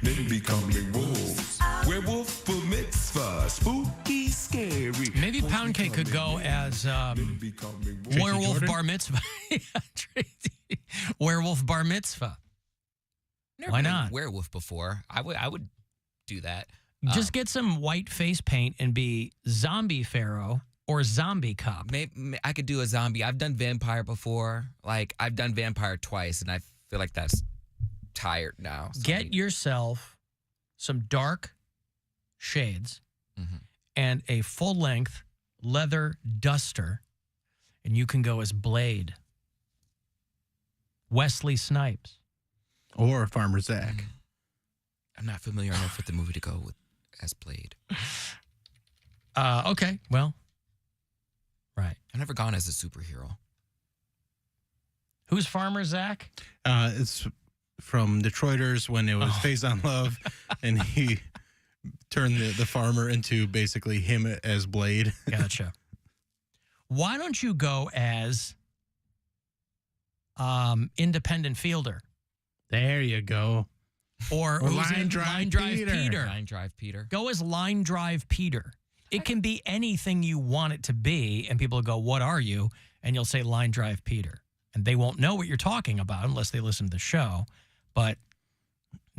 men becoming wolves. Werewolf bar mitzvah, spooky, scary. Maybe Poundcake could go as werewolf bar mitzvah. Yeah, Tracy. Werewolf bar mitzvah. Never Why been not? werewolf before. I would do that. Just get some white face paint and be zombie pharaoh or zombie cop. Maybe I could do a zombie. I've done vampire before. Like, I've done vampire twice, and I feel like that's tired now. So Get yourself some dark shades and a full-length leather duster, and you can go as Blade, Wesley Snipes. Or Farmer Zach. I'm not familiar enough with the movie to go with as Blade. Okay, well, right. I've never gone as a superhero. Who's Farmer Zach? It's from Detroiters when it was Phase on Love, and he turned the farmer into basically him as Blade. Gotcha. Why don't you go as independent fielder? There you go. Or Line Drive Peter. Line Drive Peter. Go as Line Drive Peter. It can be anything you want it to be, and people will go, what are you? And you'll say Line Drive Peter. And they won't know what you're talking about unless they listen to the show, but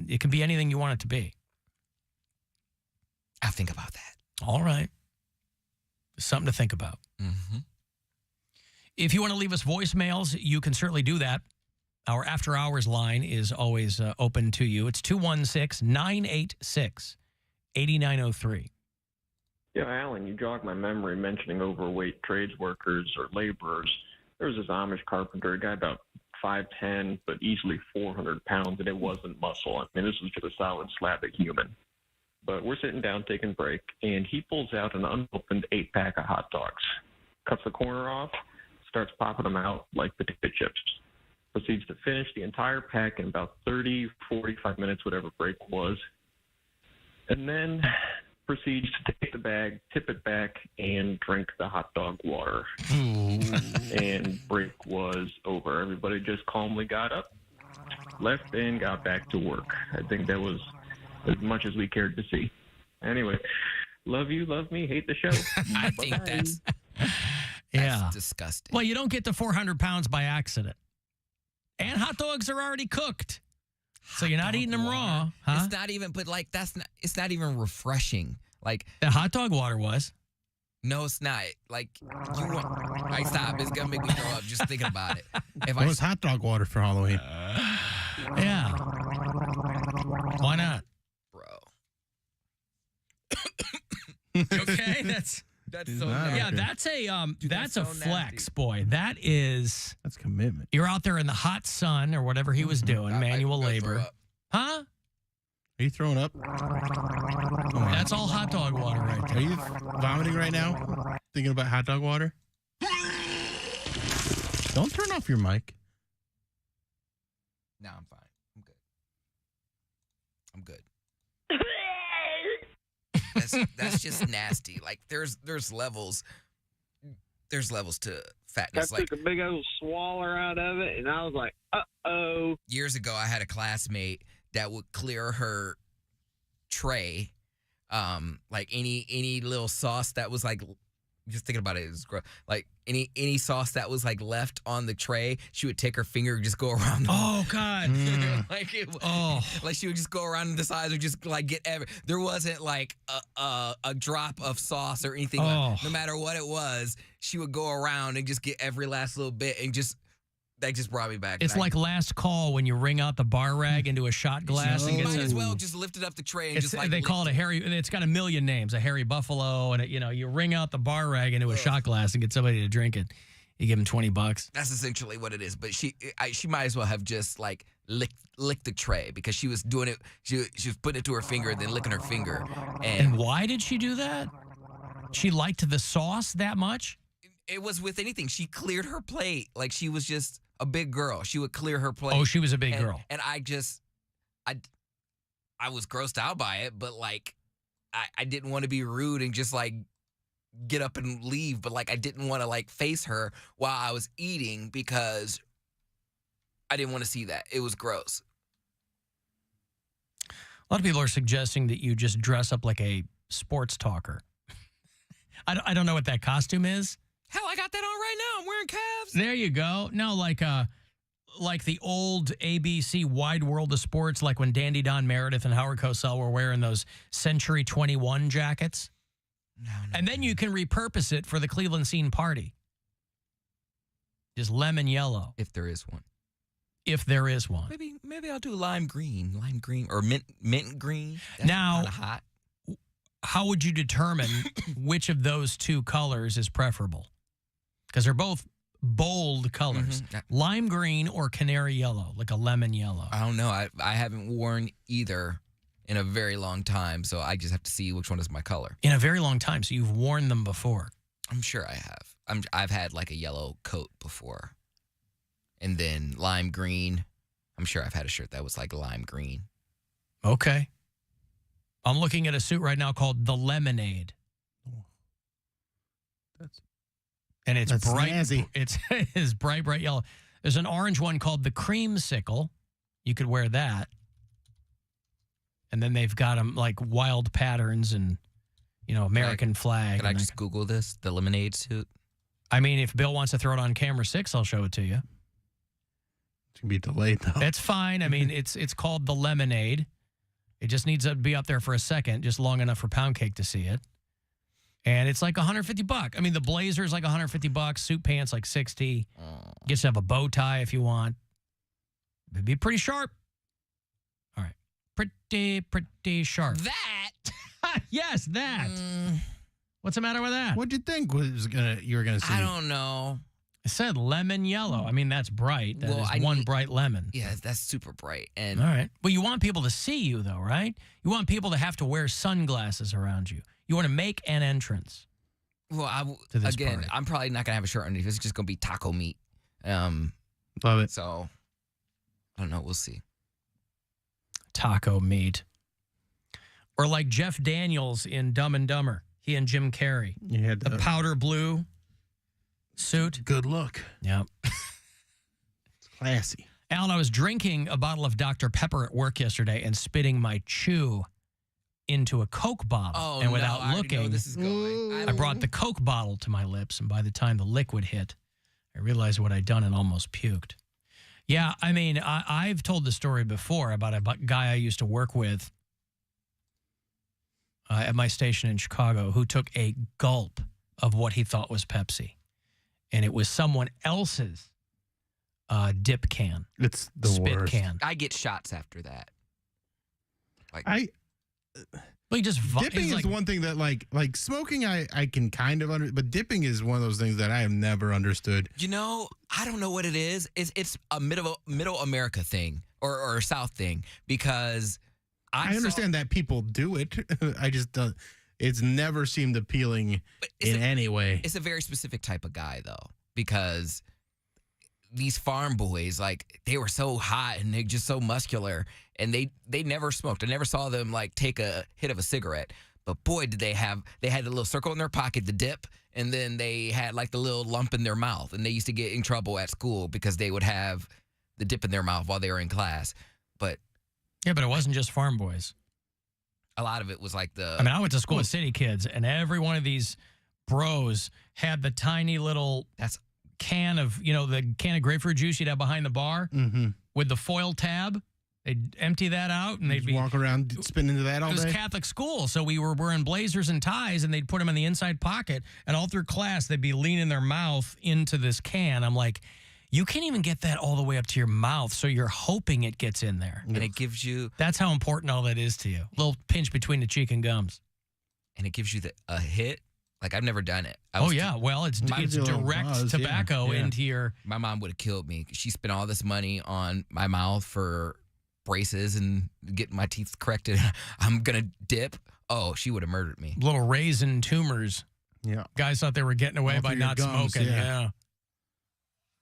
it can be anything you want it to be. I'll think about that. All right. Something to think about. If you want to leave us voicemails, you can certainly do that. Our after hours line is always open to you. It's 216-986-8903. Yeah, Alan, you jogged my memory mentioning overweight trades workers or laborers. There was this Amish carpenter, a guy about 5'10", but easily 400 pounds, and it wasn't muscle. I mean, this was just a solid Slavic human. But we're sitting down taking a break, and he pulls out an unopened 8-pack of hot dogs, cuts the corner off, starts popping them out like potato chips. Proceeds to finish the entire pack in about 30, 45 minutes, whatever break was. And then proceeds to take the bag, tip it back, and drink the hot dog water. And break was over. Everybody just calmly got up, left, and got back to work. I think that was as much as we cared to see. Anyway, love you, love me, hate the show. I think that's disgusting. Well, you don't get to 400 pounds by accident. And hot dogs are already cooked. So you're not eating them raw. Huh? It's not even, but like, it's not even refreshing. Like, the hot dog water was. No, it's not. Like, like, stop. It's going to make me throw up just thinking about it. It was hot dog water for Halloween. Yeah. Why not? Bro. Okay, that's so nasty. Yeah, that's a that's a so flex, nasty. boy. That's commitment. You're out there in the hot sun or whatever he was doing, manual labor. Huh? Are you throwing up? That's all hot dog water right there. Are you vomiting right now? Thinking about hot dog water? Don't turn off your mic. No, I'm fine. I'm good. That's just nasty. Like, there's levels. There's levels to fatness. I took a big old swaller out of it, and I was like, uh-oh. Years ago, I had a classmate that would clear her tray, like any little sauce that was like, just thinking about it is gross. Like any sauce that was like left on the tray, she would take her finger and just go around. Oh God! Like like she would just go around the sides or just like get there wasn't like a drop of sauce or anything. No matter what it was, she would go around and just get every last little bit and just. That just brought me back. It's like last call when you wring out the bar rag into a shot glass. You might as well just lifted up the tray and just like... They call it a hairy... It's got a million names. A hairy buffalo. And, you wring out the bar rag into a shot glass and get somebody to drink it. You give them $20. That's essentially what it is. But she might as well have just like licked the tray because she was doing it... She was putting it to her finger and then licking her finger. And why did she do that? She liked the sauce that much? It was with anything. She cleared her plate. Like she was just... a big girl. She would clear her plate. Oh, she was a big girl. And I was grossed out by it, but like, I didn't want to be rude and just like get up and leave. But like, I didn't want to like face her while I was eating because I didn't want to see that. It was gross. A lot of people are suggesting that you just dress up like a sports talker. I don't know what that costume is. Hell, I got that on right now. I'm wearing calves. There you go. No, like the old ABC Wide World of Sports, like when Dandy Don Meredith and Howard Cosell were wearing those Century 21 jackets. No. And then you can repurpose it for the Cleveland Scene Party. Just lemon yellow. If there is one. If there is one. Maybe I'll do lime green, or mint green. That's Now, kind of hot. how would you determine which of those two colors is preferable? Because they're both bold colors. Lime green or canary yellow, like a lemon yellow. I don't know. I haven't worn either in a very long time, so I just have to see which one is my color. In a very long time, so you've worn them before. I'm sure I have. I've had like a yellow coat before. And then lime green. I'm sure I've had a shirt that was like lime green. Okay. I'm looking at a suit right now called the Lemonade. And it's That's bright. snazzy. It's bright yellow. There's an orange one called the Creamsicle. You could wear that. And then they've got them like wild patterns and, American flag. Can I just Google this? The lemonade suit? I mean, if Bill wants to throw it on camera 6, I'll show it to you. It's going to be delayed, though. It's fine. I mean, it's called the Lemonade. It just needs to be up there for a second, just long enough for Poundcake to see it. And it's like $150. I mean, the blazer is like $150. Suit pants like $60. Gets to have a bow tie if you want. It'd be pretty sharp. All right. Pretty sharp. That? Yes, that. What's the matter with that? What'd you think you were gonna see? I don't know. It said lemon yellow. I mean, that's bright. That Well, is one bright lemon. Yeah, that's super bright. And All right. Well, you want people to see you, though, right? You want people to have to wear sunglasses around you. You want to make an entrance. well, To this again, party. I'm probably not gonna have a shirt underneath. It's just gonna be taco meat. Love it. So I don't know. We'll see. Taco meat. Or like Jeff Daniels in Dumb and Dumber. He and Jim Carrey. You had The powder blue suit. good look. Yep. It's classy. Alan, I was drinking a bottle of Dr. Pepper at work yesterday and spitting my chew into a Coke bottle. And without I already know looking, this is going. I brought the Coke bottle to my lips, and by the time the liquid hit, I realized what I'd done and almost puked. Yeah, I mean, I've told the story before about a guy I used to work with at my station in Chicago who took a gulp of what he thought was Pepsi. And it was someone else's dip can, It's the spit worst. can. I get shots after that. Like Well, he just Dipping is like, one thing that like smoking I can kind of but dipping is one of those things that I have never understood. I don't know what it is. It's a middle America thing or a South thing because I understand that people do it. I just don't. It's never seemed appealing in any way. It's a very specific type of guy though because these farm boys, like they were so hot and they're just so muscular and they never smoked. I never saw them like take a hit of a cigarette. But boy, did they had the little circle in their pocket, the dip, and then they had like the little lump in their mouth. And they used to get in trouble at school because they would have the dip in their mouth while they were in class. But yeah, but it wasn't just farm boys. a lot of it was like the. I mean, I went to school with city kids, and every one of these bros had the tiny little can of, the can of grapefruit juice you'd have behind the bar with the foil tab. They'd empty that out, and they'd walk around spinning into that all day. It was day. Catholic school, so we were wearing blazers and ties, and they'd put them in the inside pocket, and all through class, they'd be leaning their mouth into this can. I'm like, you can't even get that all the way up to your mouth, so you're hoping it gets in there. And it gives you. That's how important all that is to you. A little pinch between the cheek and gums. And it gives you a hit. Like, I've never done it. Well, it's direct buzz, tobacco yeah. into your... My mom would have killed me. She spent all this money on my mouth for braces and getting my teeth corrected. I'm going to dip. Oh, she would have murdered me. Little raisin tumors. Yeah. Guys thought they were getting away All by through your not gums, smoking. yeah.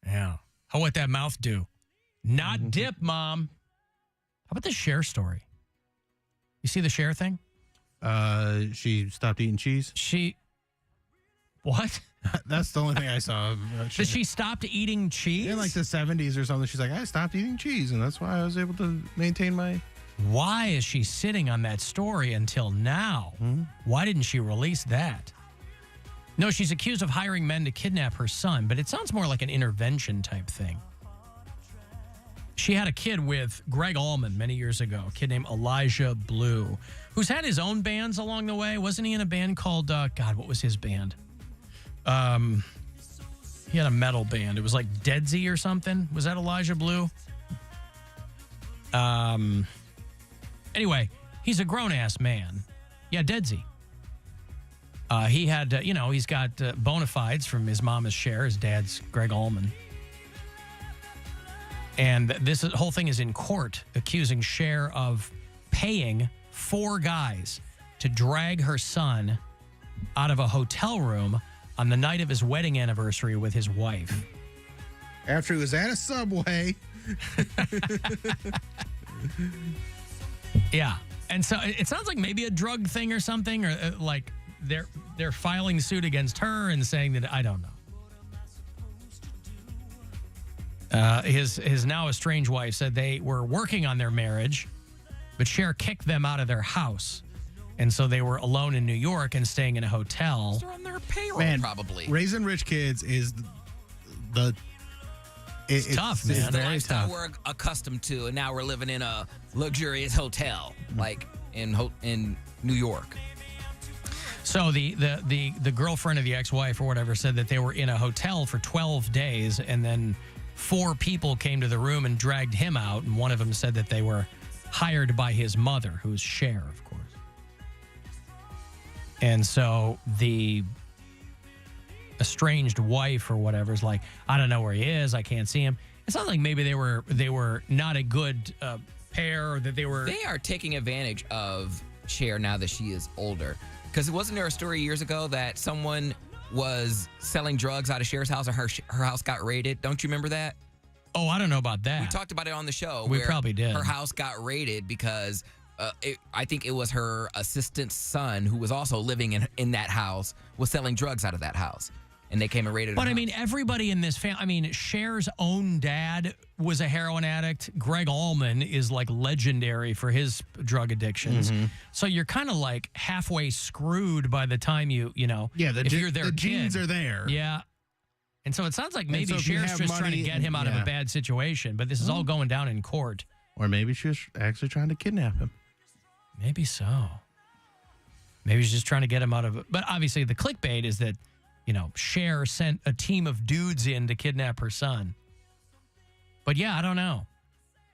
Yeah. How what that mouth do? Not dip, Mom. How about the Cher story? You see the Cher thing? She stopped eating cheese. What? That's the only thing I saw. That she stopped eating cheese? In like the 70s or something. She's like, I stopped eating cheese, and that's why I was able to maintain my Why is she sitting on that story until now? Why didn't she release that? No, she's accused of hiring men to kidnap her son, but it sounds more like an intervention type thing. She had a kid with Greg Allman many years ago, a kid named Elijah Blue, who's had his own bands along the way. Wasn't he in a band called, God, what was his band? He had a metal band. It was like Deadsy or something. Was that Elijah Blue? Anyway, he's a grown-ass man. Yeah, Deadsy. He had, he's got bona fides from his mama's Cher, his dad's Greg Allman. And this whole thing is in court, accusing Cher of paying 4 guys to drag her son out of a hotel room on the night of his wedding anniversary with his wife. After he was at a Subway. Yeah. And so it sounds like maybe a drug thing or something, or like they're filing suit against her and saying that, I don't know. His now estranged wife said they were working on their marriage, but Cher kicked them out of their house. And so they were alone in New York and staying in a hotel. They're on their payroll, Man, probably. Raising rich kids is it's tough, man. It's the Very lifestyle tough. we're accustomed to, and now we're living in a luxurious hotel, like in New York. So the girlfriend of the ex-wife or whatever said that they were in a hotel for 12 days, and then 4 people came to the room and dragged him out, and one of them said that they were hired by his mother, who's Cher, of course. And so the estranged wife or whatever is like, I don't know where he is. I can't see him. It sounds like maybe they were not a good pair, or that they were. They are taking advantage of Cher now that she is older. Because wasn't there a story years ago that someone was selling drugs out of Cher's house, or her house got raided? Don't you remember that? Oh, I don't know about that. We talked about it on the show. We where probably did. Her house got raided because I think it was her assistant's son, who was also living in that house, was selling drugs out of that house. And they came and raided her But I house. mean, everybody in this family, I mean, Cher's own dad was a heroin addict. Greg Allman is like legendary for his drug addictions. So you're kind of like halfway screwed by the time you know, if you're their the kid. genes are there. Yeah. And so it sounds like maybe so if you Cher's have just trying to money get him out of a bad situation, but this is all going down in court. Or maybe she was actually trying to kidnap him. Maybe so. Maybe she's just trying to get him out of it. But obviously the clickbait is that, Cher sent a team of dudes in to kidnap her son. But yeah, I don't know.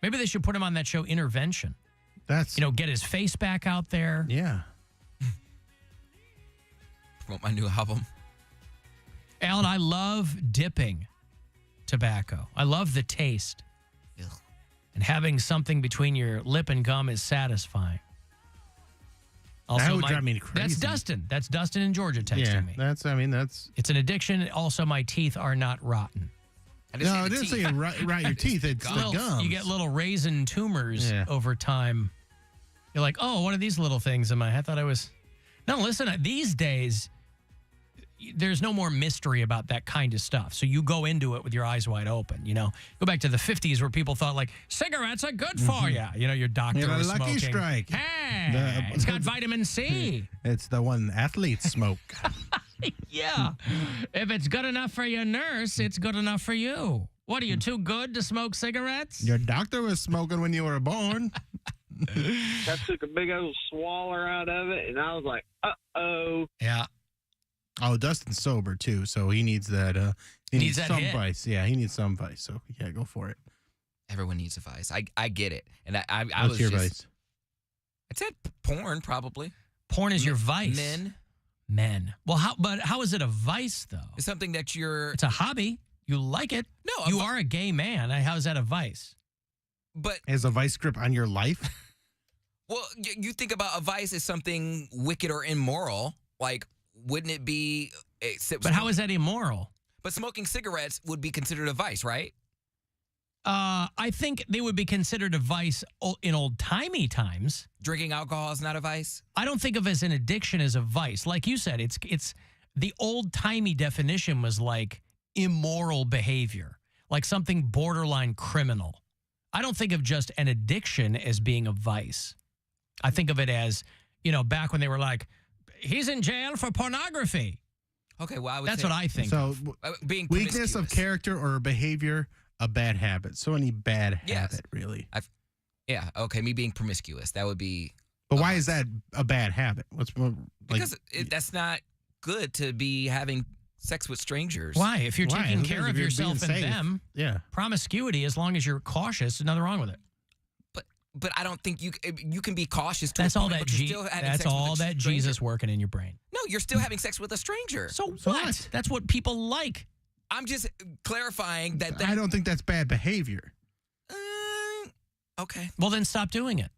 Maybe they should put him on that show Intervention. That's Get his face back out there. yeah. Promote my new album. Alan, I love dipping tobacco. I love the taste. Ugh. And having something between your lip and gum is satisfying. Also, That would drive me crazy. That's Dustin. That's Dustin in Georgia texting me. That's It's an addiction. Also, my teeth are not rotten. I didn't no, say it the didn't teeth. say right your teeth. It's the gums. You get little raisin tumors Yeah. over time. You're like, oh, what are these little things in my? I thought I was. No, listen. These days, there's no more mystery about that kind of stuff. So you go into it with your eyes wide open. Go back to the 50s where people thought like cigarettes are good for you. Your doctor You know, was Lucky smoking. Strike. Hey, it's got vitamin C. It's the one athletes smoke. Yeah. If it's good enough for your nurse, it's good enough for you. What, are you too good to smoke cigarettes? Your doctor was smoking when you were born. I took a big old swaller out of it, and I was like, uh-oh. Yeah. Oh, Dustin's sober too, so he needs that. He Needs that some hit. vice. Yeah, he needs some vice. So yeah, go for it. Everyone needs a vice. I get it. And I What's was your just... vice? I said porn, probably. Porn is your vice. Men. Well, how is it a vice, though? It's something that you're... It's a hobby. You like it. No, You are a gay man. How is that a vice? But, Has a vice grip on your life? well, you think about a vice as something wicked or immoral. Like, wouldn't it be... But how is that immoral? But smoking cigarettes would be considered a vice, right? I think they would be considered a vice in old-timey times. Drinking alcohol is not a vice? I don't think of it as an addiction as a vice. Like you said, it's the old-timey definition was like immoral behavior, like something borderline criminal. I don't think of just an addiction as being a vice. I think of it as, back when they were like, he's in jail for pornography. Okay, well, I would That's say what I think. So being weakness of promiscuous. character or behavior, a bad habit. So any bad Yes. habit, really. Yeah, okay, me being promiscuous. That would be... But why is that a bad habit? What's more like? Because that's not good to be having sex with strangers. Why? If you're Why? taking Who care cares of if you're yourself being and safe? them, Yeah. promiscuity, as long as you're cautious, there's nothing wrong with it. But I don't think you can be cautious to That's a all point, that but you're still having that's sex with all a that stranger. Jesus working in your brain. No, you're still having sex with a stranger. So So what? what? That's what people like. I'm just clarifying that. I don't think that's bad behavior. Okay. Well, then stop doing it.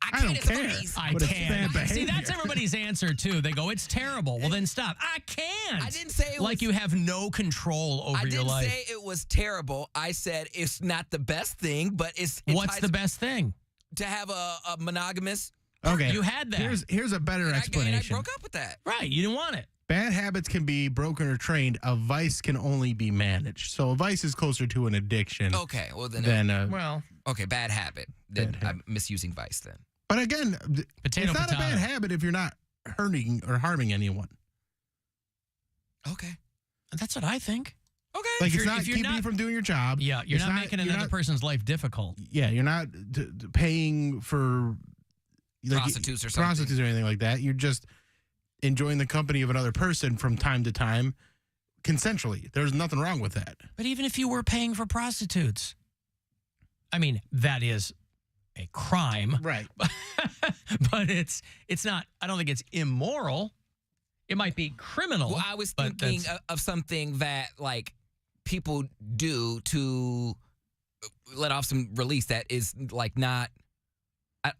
I don't can't care. advise. I But it's can't. bad See, that's behavior. everybody's answer, too. They go, it's terrible. Well, then stop. I can't. I didn't say it like was, you have no control over I your didn't life. say it was terrible. I said it's not the best thing, but it's What's the best thing? to have a monogamous. Okay. You had that. Here's a better And I explanation. broke up with that. Right. You didn't want it. Bad habits can be broken or trained. A vice can only be managed. So a vice is closer to an addiction Okay, well then. than a. Well, Okay, bad habit. Then Bad habit. I'm misusing vice then. But again, potato, it's not a potato. bad habit if you're not hurting or harming anyone. Okay. That's what I think. Okay. Like If it's you're- not if you're keeping you not- from doing your job. Yeah, you're It's not making you're another not- person's life difficult. Yeah, you're not paying for Prostitutes or something. prostitutes or anything like that. You're just enjoying the company of another person from time to time, consensually. There's nothing wrong with that. But even if you were paying for prostitutes, I mean, that is a crime. Right. But it's not, I don't think it's immoral. It might be criminal. Well, I was but thinking that's- of something that like people do to let off some release that is like not.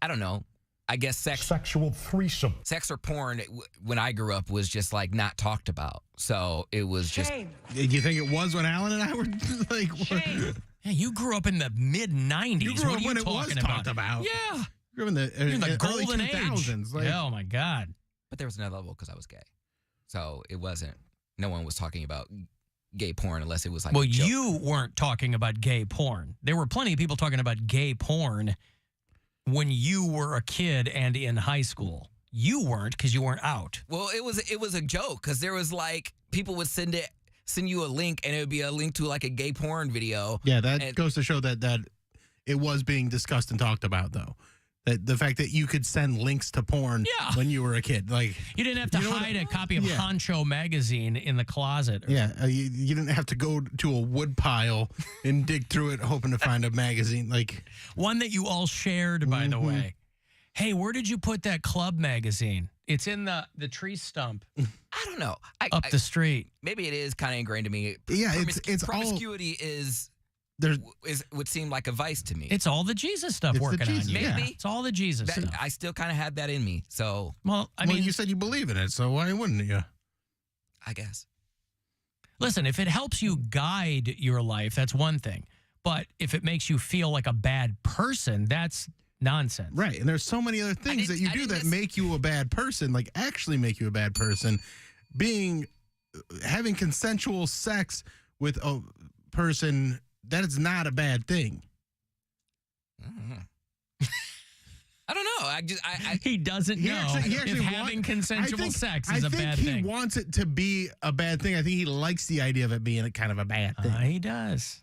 I don't know. I guess Sexual threesome. sex or porn when I grew up was just like not talked about. So it was just. Did you think it was when Alan and I were like? Yeah, you grew up in the mid 90s. You grew what up are you when it was talking about? talked about. Yeah. You're in the, You're in the early golden 2000s. age. Like, Yeah, oh my God. But there was another level because I was gay, so it wasn't. No one was talking about gay porn unless it was like. Well, a joke. you weren't talking about gay porn. There were plenty of people talking about gay porn when you were a kid and in high school. You weren't because you weren't out. Well, it was a joke because there was like people would send you a link and it would be a link to like a gay porn video. yeah, that And- goes to show that it was being discussed and talked about, though. That the fact that you could send links to porn Yeah. when you were a kid, like. You didn't have to You know what- hide a copy of Yeah. Honcho magazine in the closet. Yeah, you didn't have to go to a wood pile and dig through it hoping to find a magazine. Like, One that you all shared, by the way. Hey, where did you put that club magazine? It's in the tree stump I don't know. up the street. Maybe it is kind of ingrained to me. Yeah, it's all- promiscuity there's would seem like a vice to me. It's all the Jesus stuff It's the working on Jesus, you. yeah. Maybe. It's all the Jesus That, stuff. I still kind of had that in me, so Well, I well, mean, you said you believe in it, so why wouldn't you? I guess. listen, if it helps you guide your life, that's one thing. But if it makes you feel like a bad person, that's nonsense. Right, and there's so many other things that you do that make you a bad person, like actually make you a bad person. Having consensual sex with a person, that is not a bad thing. I don't know. I He doesn't He know actually if having consensual sex is a bad he thing. wants it to be a bad thing. I think he likes the idea of it being a kind of a bad thing. He does.